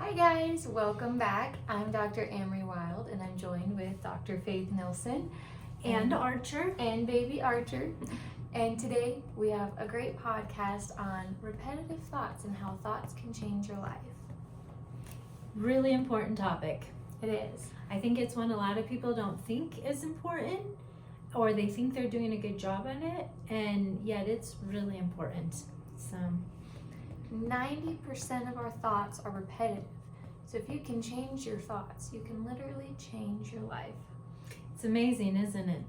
Hi guys, welcome back. I'm Dr. Amory Wild and I'm joined with Dr. Faith Nilsson and Archer and baby Archer. And today we have a great podcast on repetitive thoughts and how thoughts can change your life. Really important topic. It is. I think it's one a lot of people don't think is important, or they think they're doing a good job at it, and yet it's really important. So 90% of our thoughts are repetitive. So if you can change your thoughts, you can literally change your life. it's amazing, isn't it?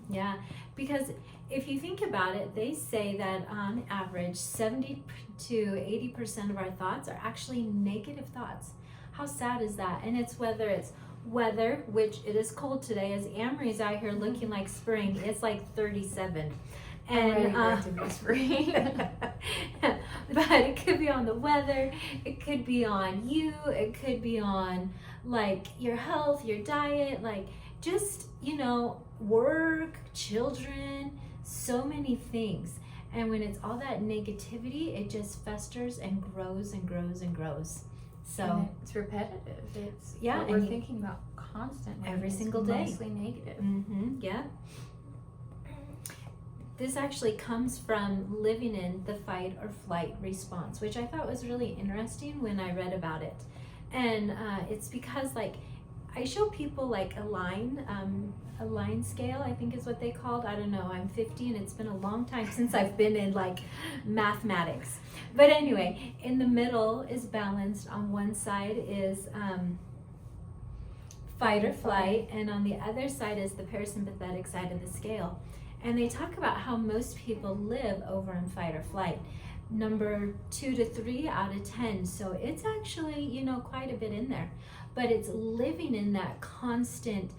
Yeah, because if you think about it, they say that on average 70 to 80% of our thoughts are actually negative thoughts. How sad is that? And it's whether it's weather, which it is cold today, as Amory's out here looking like spring. It's like 37. And to be spring. But it could be on the weather, it could be on you, it could be on like your health, your diet, like just, work, children, so many things. And when it's all that negativity, it just festers and grows and grows and grows. So and it's repetitive. It's what we're thinking about constantly. Every It's single day. Mostly negative. Yeah. This actually comes from living in the fight or flight response, which I thought was really interesting when I read about it. And it's because I show people a line scale, I think is what they called. I don't know, I'm 50 and it's been a long time since I've been in mathematics. But anyway, in the middle is balanced. On one side is fight or flight, and on the other side is the parasympathetic side of the scale. And they talk about how most people live over in fight or flight, number 2 to 3 out of 10. So it's actually, quite a bit in there. But it's living in that constant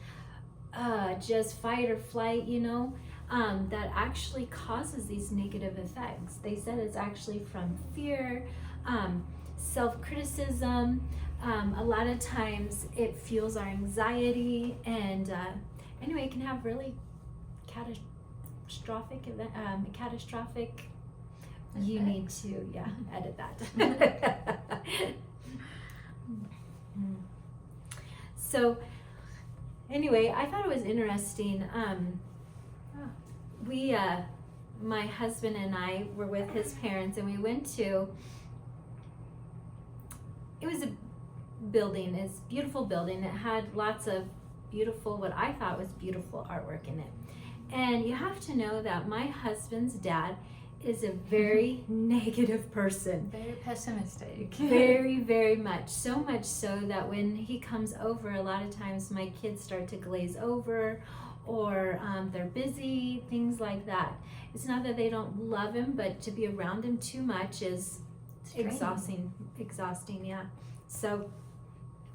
just fight or flight, that actually causes these negative effects. They said it's actually from fear, self-criticism. A lot of times it fuels our anxiety, and anyway, it can have really catastrophic you need to edit that. So anyway, I thought it was interesting. My husband and I were with his parents, and we went to, it was a building, it's a beautiful building. It had lots of beautiful, what I thought was beautiful artwork in it. And you have to know that my husband's dad is a very negative person. Very pessimistic. Very, very much. So much so that when he comes over, a lot of times my kids start to glaze over, or they're busy, things like that. It's not that they don't love him, but to be around him too much is exhausting, yeah. So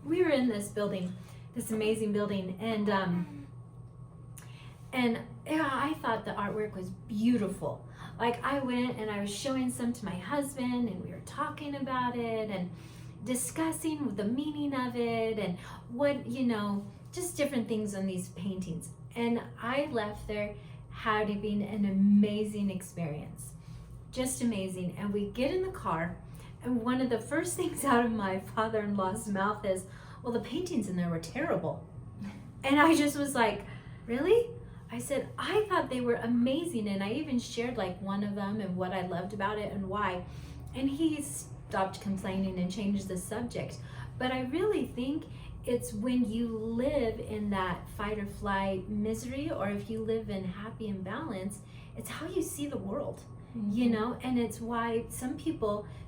we were in this building, this amazing building, and I thought the artwork was beautiful. I went and I was showing some to my husband, and we were talking about it and discussing the meaning of it and what, just different things on these paintings. And I left there having an amazing experience, just amazing. And we get in the car, and one of the first things out of my father-in-law's mouth is, well, the paintings in there were terrible. And I just was like, really? I said, I thought they were amazing, and I even shared one of them and what I loved about it and why. And he stopped complaining and changed the subject. But I really think it's when you live in that fight or flight misery, or if you live in happy and balance, it's how you see the world, and it's why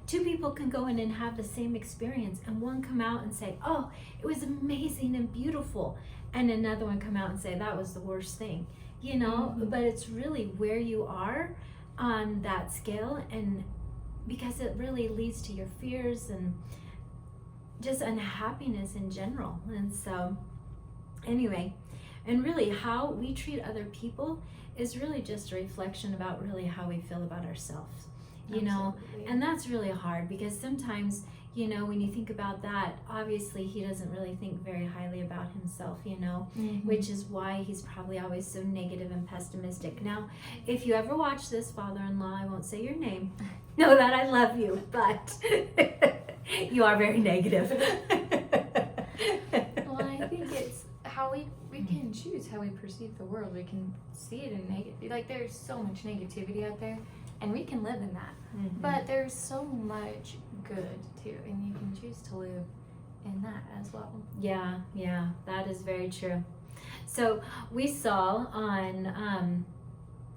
two people can go in and have the same experience, and one come out and say, oh, it was amazing and beautiful, and another one come out and say that was the worst thing, but it's really where you are on that scale, and because it really leads to your fears and just unhappiness in general. And so anyway, and really how we treat other people is really just a reflection about really how we feel about ourselves, and that's really hard, because sometimes when you think about that, obviously he doesn't really think very highly about himself, which is why he's probably always so negative and pessimistic. Now, if you ever watch this, father-in-law, I won't say your name, know that I love you, but You are very negative. Well, I think it's how we can choose how we perceive the world. We can see it in negative. Like, there's so much negativity out there, and we can live in that. Mhm. But there's so much good too, and you can choose to live in that as well. Yeah, that is very true. So we saw on,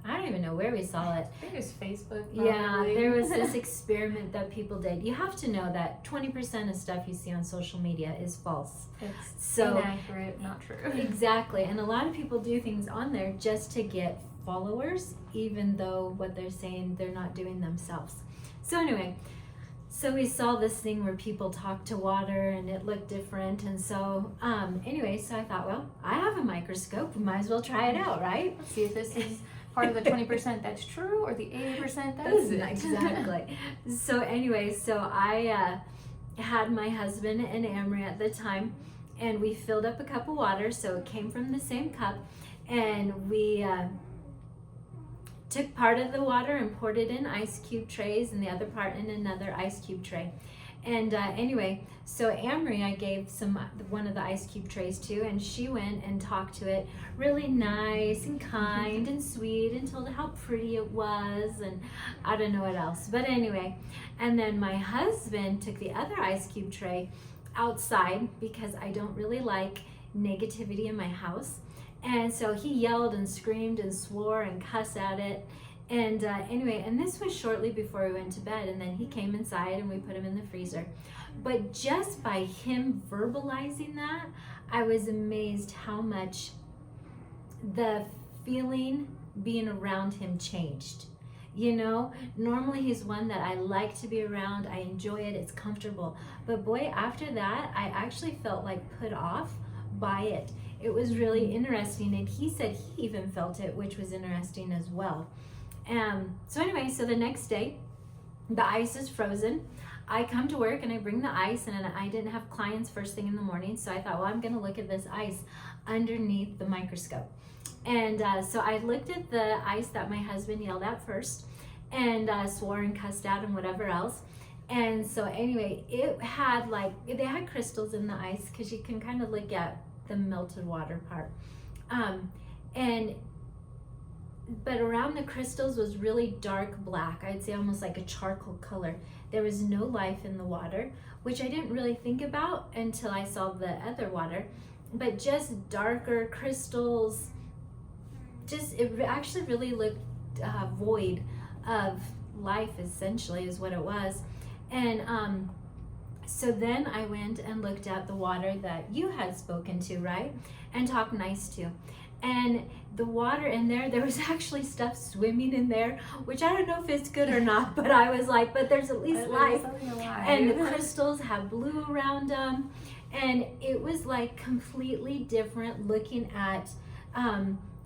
I don't even know where we saw it. I think it was Facebook. Yeah, probably. there was this experiment that people did. You have to know that 20% of stuff you see on social media is false. It's So inaccurate, not true. exactly, and a lot of people do things on there just to get followers, even though what they're saying they're not doing themselves. So anyway, so we saw this thing where people talk to water and it looked different, and so anyway, so I thought, well, I have a microscope, we might as well try it out, right? Let's see if this is part of the 20% that's true or the 80% that isn't. Exactly. So anyway, so I had my husband and Amory at the time, and we filled up a cup of water, so it came from the same cup, and we took part of the water and poured it in ice cube trays and the other part in another ice cube tray. And anyway, so Amory I gave one of the ice cube trays to, and she went and talked to it really nice and kind and sweet and told it how pretty it was, and I don't know what else. But anyway, and then my husband took the other ice cube tray outside because I don't really like negativity in my house. And so he yelled and screamed and swore and cussed at it. And anyway, and this was shortly before we went to bed, and then he came inside and we put him in the freezer. But just by him verbalizing that, I was amazed how much the feeling being around him changed. You know, normally he's one that I like to be around. I enjoy it. It's comfortable. But boy, after that, I actually felt like put off by it. It was really interesting, and he said he even felt it, which was interesting as well. So anyway, so the next day, the ice is frozen. I come to work and I bring the ice, and I didn't have clients first thing in the morning, so I thought, well, I'm going to look at this ice underneath the microscope. And so I looked at the ice that my husband yelled at first, and swore and cussed out and whatever else. And so anyway, it had they had crystals in the ice, because you can kind of look at the melted water part. But around the crystals was really dark black. I'd say almost like a charcoal color. There was no life in the water, which I didn't really think about until I saw the other water. But just darker crystals, it actually really looked void of life, essentially, is what it was. And so then I went and looked at the water that you had spoken to, right? And talked nice to. And the water in there was actually stuff swimming in there, which I don't know if it's good or not, but I was like, but there's at least life. And the crystals have blue around them. And it was like completely different looking at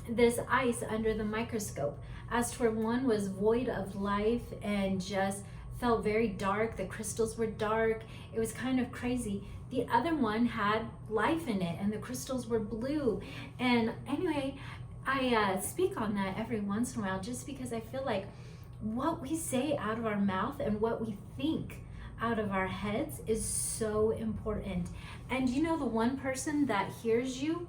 this ice under the microscope. As to where one was void of life and just felt very dark. The crystals were dark. It was kind of crazy. The other one had life in it, and the crystals were blue. And anyway, I speak on that every once in a while, just because I feel like what we say out of our mouth and what we think out of our heads is so important. And you know, the one person that hears you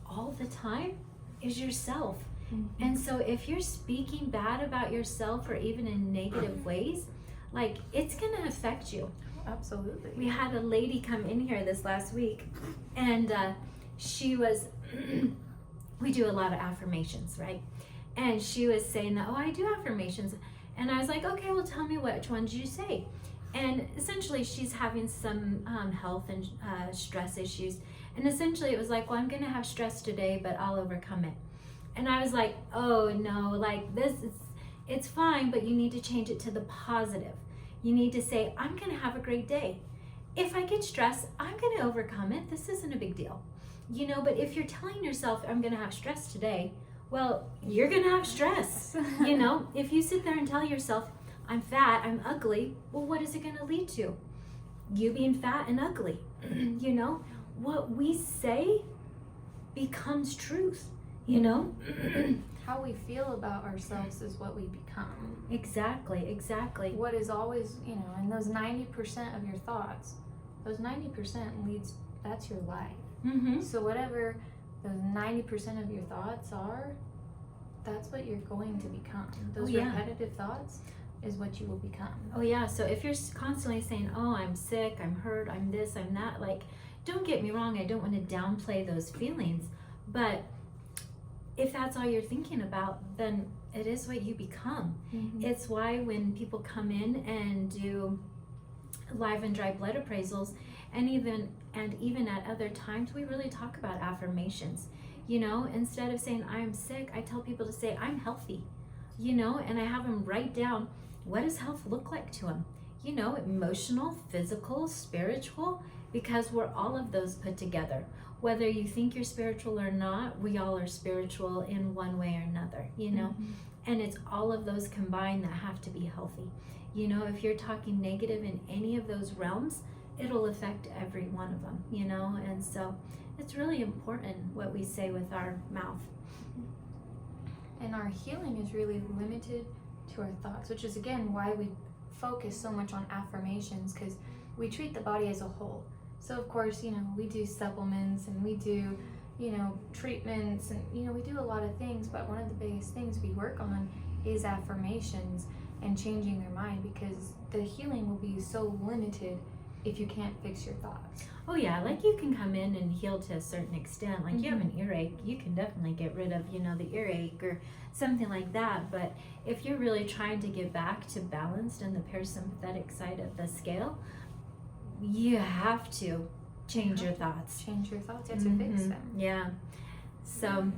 all the time is yourself. Mm-hmm. And so if you're speaking bad about yourself, or even in negative ways, like, it's gonna affect you. Absolutely. We had a lady come in here this last week, and she was, we do a lot of affirmations, right? And she was saying that, oh, I do affirmations. And I was like, okay, well, tell me which ones you say. And essentially she's having some health and stress issues. And essentially it was like, well, I'm gonna have stress today, but I'll overcome it. And I was like, oh no, like this is, it's fine, but you need to change it to the positive. You need to say, I'm gonna have a great day. If I get stressed, I'm gonna overcome it. This isn't a big deal. You know, but if you're telling yourself, I'm gonna have stress today, well, you're gonna have stress. You know, if you sit there and tell yourself, I'm fat, I'm ugly, well, what is it gonna lead to? You being fat and ugly. You know, what we say becomes truth, you know? how we feel about ourselves is what we become. Exactly. What is always, and those 90% of your thoughts, those 90% leads, that's your life. Mm-hmm. So whatever those 90% of your thoughts are, that's what you're going to become. Those repetitive thoughts is what you will become. Oh yeah, so if you're constantly saying, oh, I'm sick, I'm hurt, I'm this, I'm that, like, don't get me wrong, I don't want to downplay those feelings, but if that's all you're thinking about, then it is what you become. Mm-hmm. It's why when people come in and do live and dry blood appraisals, and even at other times, we really talk about affirmations. Instead of saying I'm sick, I tell people to say I'm healthy, and I have them write down, what does health look like to them? Emotional, physical, spiritual, because we're all of those put together. Whether you think you're spiritual or not, we all are spiritual in one way or another, Mm-hmm. and it's all of those combined that have to be healthy. If you're talking negative in any of those realms, it'll affect every one of them, and so it's really important what we say with our mouth. And our healing is really limited to our thoughts, which is again why we focus so much on affirmations, because we treat the body as a whole. So of course, we do supplements and we do, treatments and, we do a lot of things, but one of the biggest things we work on is affirmations and changing their mind, because the healing will be so limited if you can't fix your thoughts. Oh yeah, like you can come in and heal to a certain extent. Like you have an earache, you can definitely get rid of, the earache or something like that. But if you're really trying to get back to balanced in the parasympathetic side of the scale, you have to change your thoughts. Change your thoughts, you have to fix them. Yeah. So,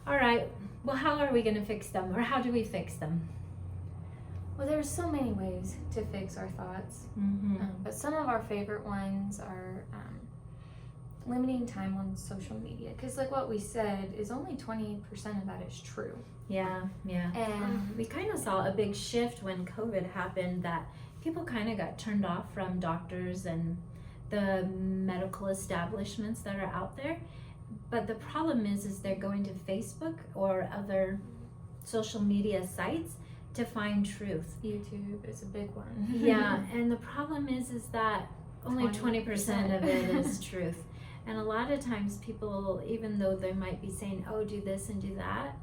all right. Well, how are we going to fix them, or how do we fix them? Well, there's so many ways to fix our thoughts, but some of our favorite ones are limiting time on social media, because like what we said is only 20% of that is true. Yeah. And we kind of saw a big shift when COVID happened, that people kind of got turned off from doctors and the medical establishments that are out there. But the problem is they're going to Facebook or other social media sites to find truth. YouTube is a big one. Yeah, and the problem is that only 20% of it is truth. And a lot of times people, even though they might be saying, oh, do this and do that,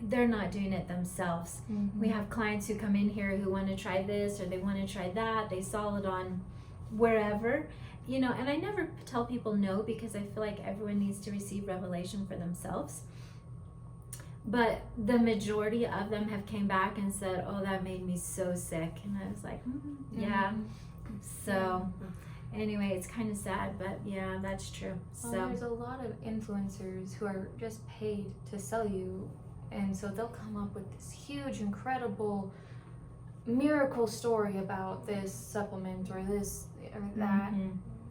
they're not doing it themselves. We have clients who come in here who want to try this or they want to try that. They saw it on wherever, and I never tell people no, because I feel like everyone needs to receive revelation for themselves. But the majority of them have came back and said, oh, that made me so sick. And I was like, yeah. So anyway, it's kind of sad, but yeah, that's true. Well, there's a lot of influencers who are just paid to sell you. And so they'll come up with this huge, incredible miracle story about this supplement or this or that,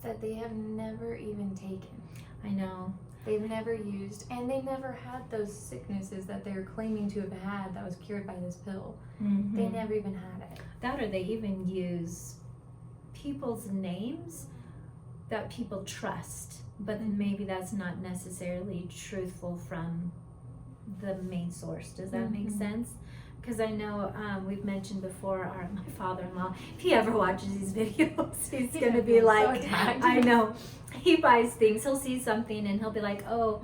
that they have never even taken. I know. They've never used, and they never had those sicknesses that they're claiming to have had that was cured by this pill. They never even had it. That, or they even use people's names that people trust, but maybe that's not necessarily truthful from the main source. Does that make sense? Because I know we've mentioned before, my father-in-law, if he ever watches these videos, he's going to be like, I know, he buys things, he'll see something and he'll be like, oh,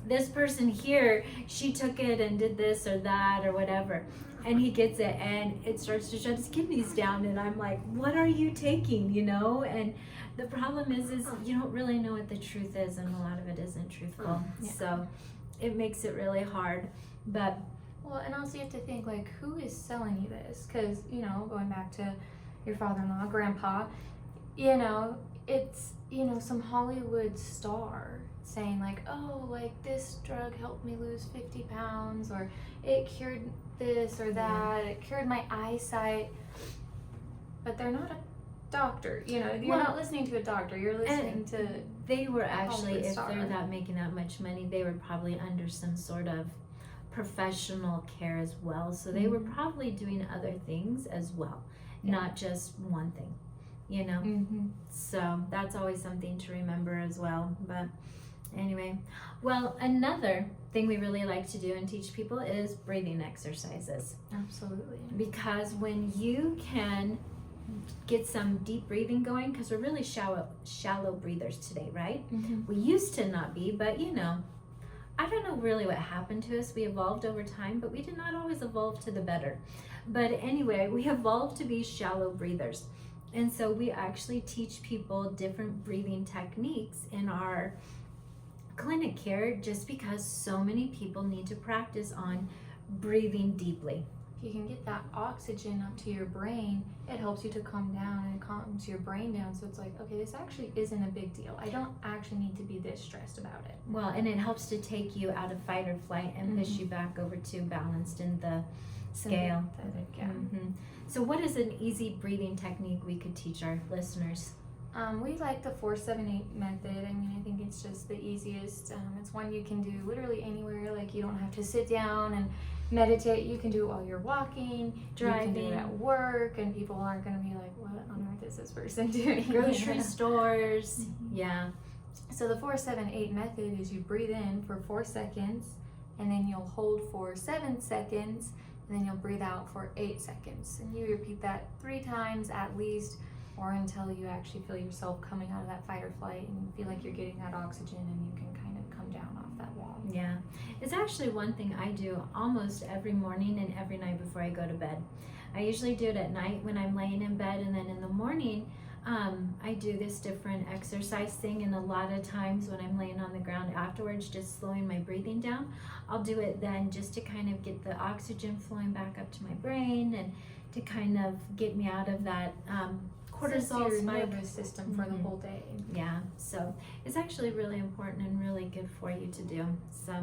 this person here, she took it and did this or that or whatever. And he gets it and it starts to shut his kidneys down, and I'm like, what are you taking, And the problem is you don't really know what the truth is, and a lot of it isn't truthful. So it makes it really hard. But well, and also you have to think, like, who is selling you this? Because, going back to your father-in-law, grandpa, it's, some Hollywood star saying like, oh, like this drug helped me lose 50 pounds, or it cured this or that, it cured my eyesight. But they're not a doctor, you're not listening to a doctor, you're listening to... They were actually, if they're not making that much money, they were probably under some sort of professional care as well. So they were probably doing other things as well, not just one thing, So that's always something to remember as well. But Anyway, well, another thing we really like to do and teach people is breathing exercises. Absolutely. Because when you can get some deep breathing going, because we're really shallow breathers today, right? We used to not be, but I don't know really what happened to us. We evolved over time, but we did not always evolve to the better. But anyway, we evolved to be shallow breathers. And so we actually teach people different breathing techniques in our clinic here, just because so many people need to practice on breathing deeply. If you can get that oxygen up to your brain, it helps you to calm down, and it calms your brain down. So it's like, okay, this actually isn't a big deal. I don't actually need to be this stressed about it. Well, and it helps to take you out of fight or flight and push you back over to balanced in the scale. Sympathetic, yeah. So what is an easy breathing technique we could teach our listeners? We like the 4-7-8 method. I mean, I think it's just the easiest. It's one you can do literally anywhere. Like, you don't have to sit down and meditate. You can do it while you're walking, driving, you can do it at work, and people aren't going to be like, what on earth is this person doing? Grocery stores. Yeah. So the 4-7-8 method is you breathe in for 4 seconds, and then you'll hold for 7 seconds, and then you'll breathe out for 8 seconds. And you repeat that 3 times at least, or until you actually feel yourself coming out of that fight or flight and you feel like you're getting that oxygen and you can kind of come down off that wall. Yeah. It's actually one thing I do almost every morning and every night before I go to bed. I usually do it at night when I'm laying in bed, and then in the morning I do this different exercise thing, and a lot of times when I'm laying on the ground afterwards, just slowing my breathing down, I'll do it then just to kind of get the oxygen flowing back up to my brain and to kind of get me out of that cortisol your spike. nervous system for the whole day. Yeah, so it's actually really important and really good for you to do. So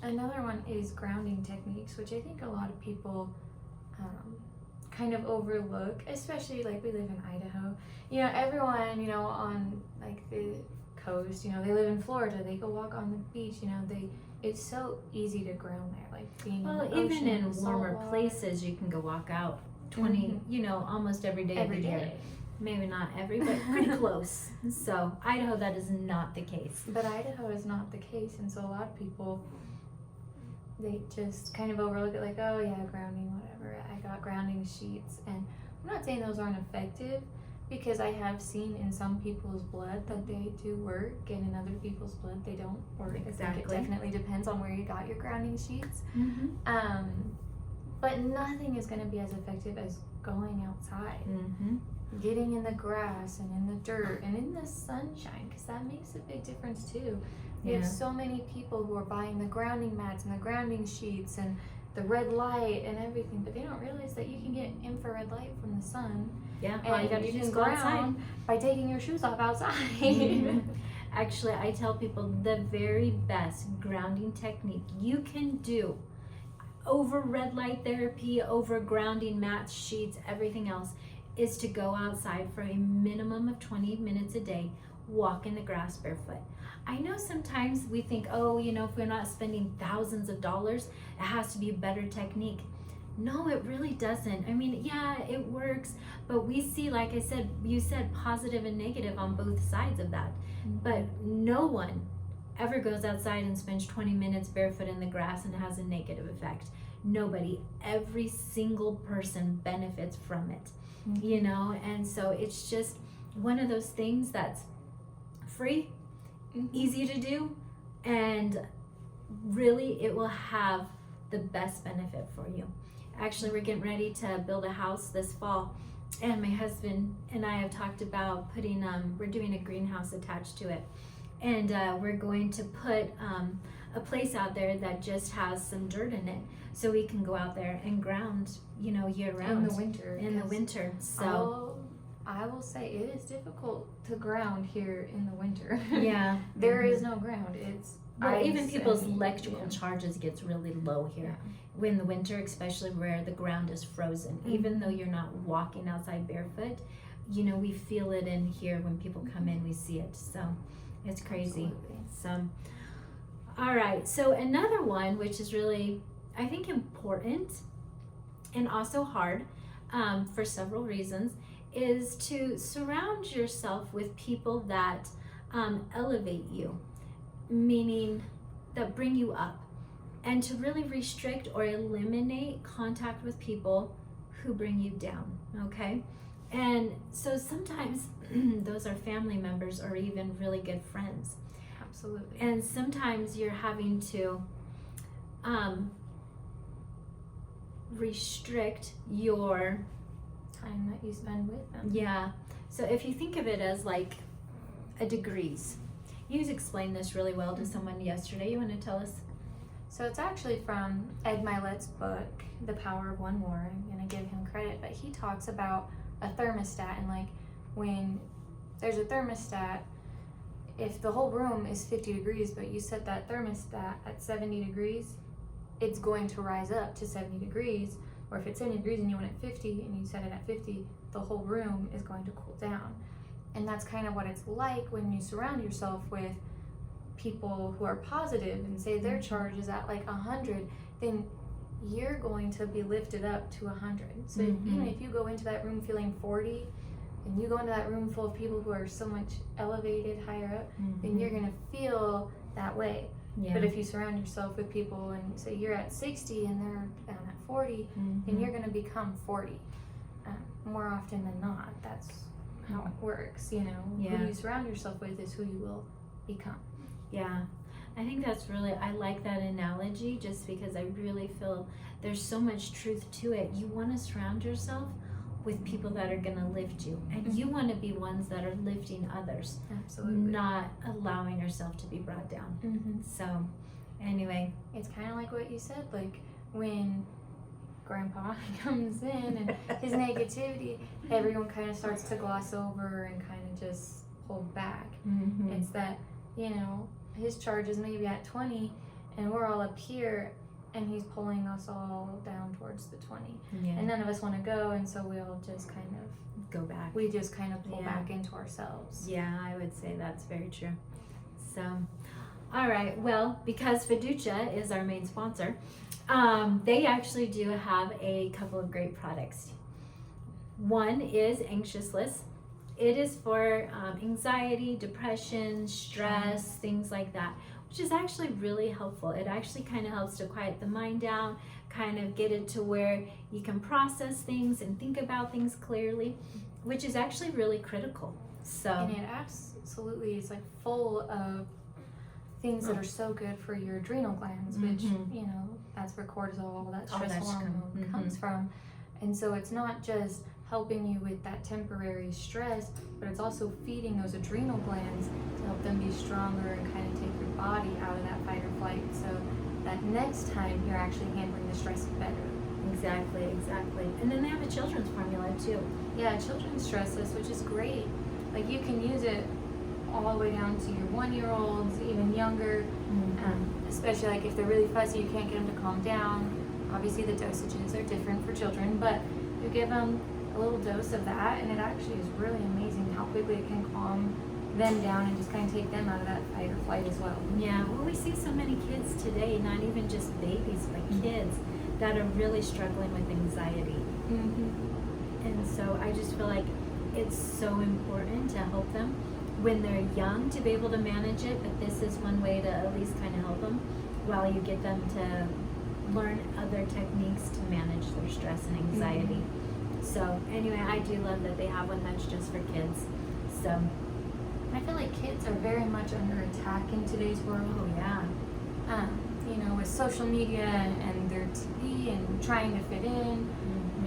another one is grounding techniques, which I think a lot of people kind of overlook, especially like we live in Idaho. Everyone, on like the coast, they live in Florida, they go walk on the beach, it's so easy to ground there, like being in the even ocean, in salt warmer water. places, you can go walk out 20, almost every day of the year. Maybe not every, but pretty close. So Idaho, that is not the case. But Idaho is not the case, and so a lot of people, they just kind of overlook it, like, oh yeah, grounding, whatever. I got grounding sheets, and I'm not saying those aren't effective, because I have seen in some people's blood that they do work, and in other people's blood they don't work. Exactly. I think it definitely depends on where you got your grounding sheets. But nothing is going to be as effective as going outside, getting in the grass and in the dirt and in the sunshine, because that makes a big difference too. We have so many people who are buying the grounding mats and the grounding sheets and the red light and everything, but they don't realize that you can get infrared light from the sun. Yeah, And all you gotta do is go outside by taking your shoes off outside. Actually, I tell people the very best grounding technique you can do over red light therapy, over grounding mats, sheets, everything else, is to go outside for a minimum of 20 minutes a day, walk in the grass barefoot. I know sometimes we think, if we're not spending thousands of dollars, it has to be a better technique. No, it really doesn't. I mean, yeah, it works, but we see, like I said, you said positive and negative on both sides of that. But no one ever goes outside and spends 20 minutes barefoot in the grass and has a negative effect. Nobody. Every single person benefits from it, and so it's just one of those things that's free, easy to do, and really it will have the best benefit for you. Actually, we're getting ready to build a house this fall, and my husband and I have talked about putting we're doing a greenhouse attached to it, and we're going to put a place out there that just has some dirt in it, so we can go out there and ground year round in the winter. So I will say it is difficult to ground here in the winter. Yeah. There is no ground. It's even people's electrical charges gets really low here in the winter, especially where the ground is frozen. Even though you're not walking outside barefoot, we feel it in here when people come in. We see it, so it's crazy. Absolutely. So all right, so another one which is really, I think, important and also hard for several reasons, is to surround yourself with people that elevate you, meaning that bring you up, and to really restrict or eliminate contact with people who bring you down, okay? And so sometimes those are family members or even really good friends. Absolutely. And sometimes you're having to restrict your time that you spend with them. Yeah. So if you think of it as like a degrees, you explained this really well to someone yesterday. You want to tell us? So it's actually from Ed Milet's book, The Power of One More. I'm going to give him credit, but he talks about a thermostat, and like when there's a thermostat, if the whole room is 50 degrees, but you set that thermostat at 70 degrees, it's going to rise up to 70 degrees. Or if it's 70 degrees and you want it 50 and you set it at 50, the whole room is going to cool down. And that's kind of what it's like when you surround yourself with people who are positive and say their charge is at like 100, then you're going to be lifted up to 100. So even if you go into that room feeling 40 and you go into that room full of people who are so much elevated higher up, then you're going to feel that way. Yeah. But if you surround yourself with people and say you're at 60 and they're down at 40, then you're going to become 40 more often than not. That's how it works, you know. Yeah. Who you surround yourself with is who you will become. Yeah, I think that's really, I like that analogy just because I really feel there's so much truth to it. You want to surround yourself with people that are going to lift you, and you want to be ones that are lifting others. Absolutely. Not allowing yourself to be brought down. So anyway, it's kind of like what you said, like when Grandpa comes in and his negativity, everyone kind of starts to gloss over and kind of just hold back. It's that, you know, his charge is maybe at 20 and we're all up here and he's pulling us all down towards the 20. And none of us want to go, and so we all just kind of go back. We just kind of pull back into ourselves. Yeah, I would say that's very true. So, all right, well, because Fiducia is our main sponsor, they actually do have a couple of great products. One is Anxious List. It is for anxiety, depression, stress, things like that, which is actually really helpful. It actually kind of helps to quiet the mind down, kind of get it to where you can process things and think about things clearly, which is actually really critical. So, and it absolutely is like full of things that are so good for your adrenal glands, which, you know, that's where cortisol, that stress hormone comes from. And so it's not just helping you with that temporary stress, but it's also feeding those adrenal glands to help them be stronger and kind of take your body out of that fight or flight, so that next time you're actually handling the stress better. Exactly. And then they have a children's formula too. Yeah, children's stress list, which is great. Like you can use it all the way down to your 1-year-olds, even younger, especially like if they're really fussy, you can't get them to calm down. Obviously the dosages are different for children, but you give them a little dose of that and it actually is really amazing how quickly it can calm them down and just kind of take them out of that fight or flight as well. Yeah, well, we see so many kids today, not even just babies, but kids that are really struggling with anxiety. And so I just feel like it's so important to help them when they're young to be able to manage it, but this is one way to at least kind of help them while you get them to learn other techniques to manage their stress and anxiety. So anyway, I do love that they have one that's just for kids. So I feel like kids are very much under attack in today's world. Oh yeah. You know, with social media and their TV and trying to fit in,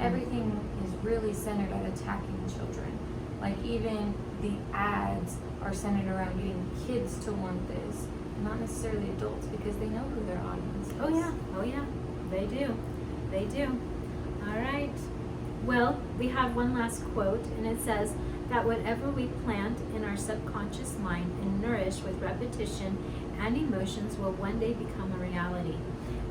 everything is really centered at attacking children. Like even the ads are centered around getting kids to want this, not necessarily adults, because they know who their audience is. Oh yeah, they do. All right. Well, we have one last quote, and it says that whatever we plant in our subconscious mind and nourish with repetition and emotions will one day become a reality.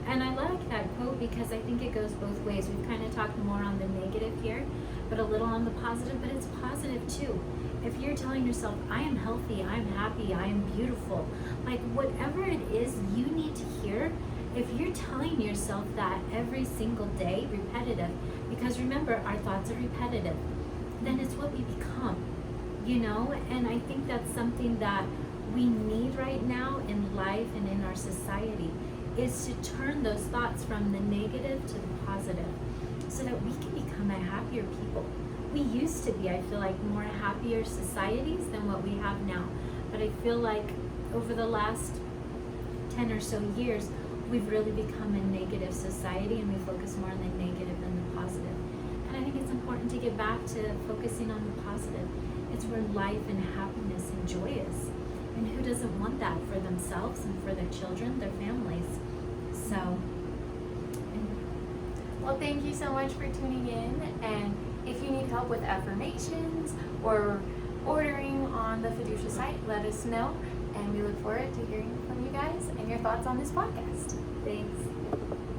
And I like that quote because I think it goes both ways. We've kind of talked more on the negative here, but a little on the positive, but it's positive too. If you're telling yourself, I am healthy, I'm happy, I am beautiful, like whatever it is you need to hear, if you're telling yourself that every single day, repetitive, because remember, our thoughts are repetitive, then it's what we become. you know, and I think that's something that we need right now in life and in our society, is to turn those thoughts from the negative to the positive so that we can become a happier people. We used to be, I feel like, more happier societies than what we have now. But I feel like over the last 10 or so years, we've really become a negative society, and we focus more on the negative than the positive. And I think it's important to get back to focusing on the positive. It's where life and happiness and joy is. And who doesn't want that for themselves and for their children, their families? So, Well, thank you so much for tuning in. And if you need help with affirmations or ordering on the Fiducia site, let us know. And we look forward to hearing from you guys and your thoughts on this podcast. thanks.